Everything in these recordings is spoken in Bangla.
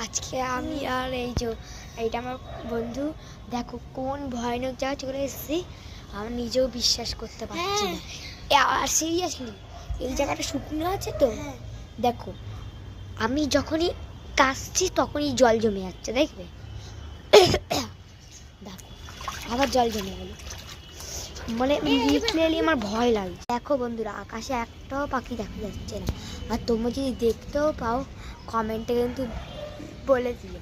আজকে আমি আর এইটা আমার বন্ধু, দেখো কোন ভয়ানক জায়গা চলে এসেছি, আমি নিজেও বিশ্বাস করতে পারছি না। আর সিরিয়াসলি এই জায়গাটা শুকনো আছে তো, দেখো আমি যখনই কাশছি তখনই জল জমে যাচ্ছে, দেখবে? দেখো আবার জল জমে গেল, মানে লিটারালি আমার ভয় লাগে। দেখো বন্ধুরা, আকাশে একটাও পাখি দেখা যাচ্ছে না, আর তোমরা যদি দেখতেও পাও কমেন্টে কিন্তু বলে দিও।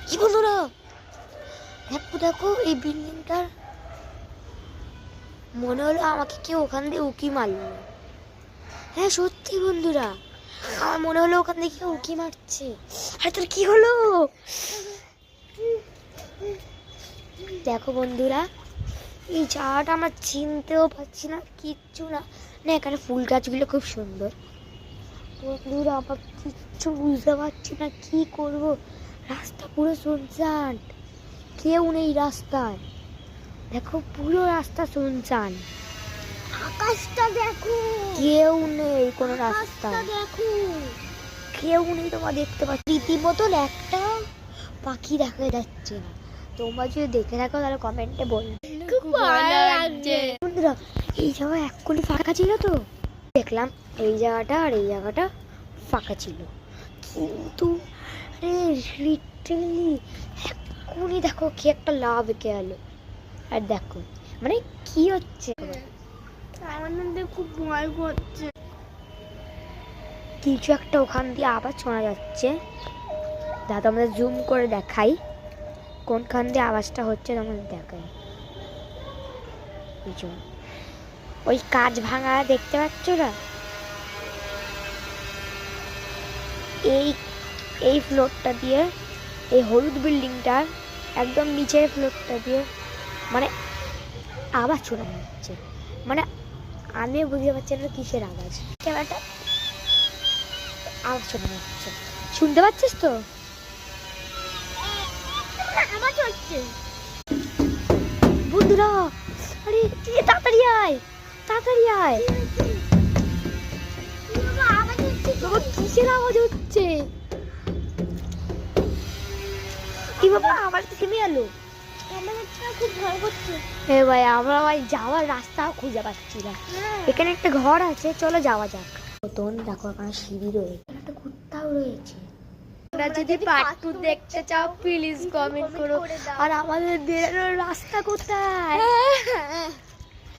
কি বন্ধুরা, দেখো দেখো এই বিল্ডিংটার, মনে হলো আমাকে কেউ ওখান দিয়ে উকি মারলো। হ্যাঁ সত্যি বন্ধুরা, আমার মনে হলো ওখান থেকে কেউ উকি মারছে। আরে তোর কি হলো? দেখো বন্ধুরা, এই জায়গাটা আমরা চিনতেও পারছি না, কিচ্ছু না। না এখানে ফুল গাছগুলো খুব সুন্দর। বন্ধুরা আবার কিচ্ছু বুঝতে পারছি না কি করব, রাস্তা পুরো শুনশান, কেউ নেই রাস্তায়। দেখো পুরো রাস্তা শুনশান, আকাশটা দেখো, কেউ নেই কোনো রাস্তায়, দেখো কেউ নেই। তোমরা দেখতে পাচ্ছ রীতিমতো একটা পাখি দেখা যাচ্ছে না। তোমরা যদি দেখে থাকো তাহলে কমেন্টে বলবে। খুব ভালো লাগছে বন্ধুরা, এই জায়গা এক্ষুনি ফাঁকা ছিল তো, দেখলাম এই জায়গাটা আর এই জায়গাটা ফাঁকা ছিল, কিন্তু লিটারালি এক্ষুনি দেখো কি একটা লাভ এঁকে এলো। আর দেখো মানে কি হচ্ছে, আমার মধ্যে খুব ভয় করছে। কিছু একটা ওখান দিয়ে আবার শোনা যাচ্ছে। দাদা আমাদের জুম করে দেখাই কোনখান দিয়ে আওয়াজটা হচ্ছে, তোমাদের দেখাই। ওই কাঁচ ভাঙা দেখতে পাচ্ছ না, এই ফ্লোরটা দিয়ে, এই হলুদ বিল্ডিংটার একদম নিচের ফ্লোরটা দিয়ে মানে আওয়াজ শোনা যাচ্ছে। মানে আমি বুঝতে পারছি না কিসের আওয়াজ, ক্যামেরাটা আওয়াজ শোনা যাচ্ছে, শুনতে পাচ্ছিস তো? আওয়াজ হচ্ছে বন্ধুরা, আরে তাড়াতাড়ি আয়, তাড়াতাড়ি আয়। আওয়াজ হচ্ছে বাবা কিসের আওয়াজ হচ্ছে? কি বাবা আওয়াজ থেমে এলো? ক্যামেরাটা খুব ভয় করছে। এ ভাই আমরা ভাই যাওয়ার রাস্তা খুঁজে পাচ্ছি না। এখানে একটা ঘর আছে, চলো যাওয়া যাক। নতুন দেখো এখানে সিঁড়ি রয়েছে, একটা কুত্তাও রয়েছে। তোমরা যদি পার্ট 2 দেখতে চাও প্লিজ কমেন্ট করো। আর আমাদের বেরোনোর রাস্তা কোথায়?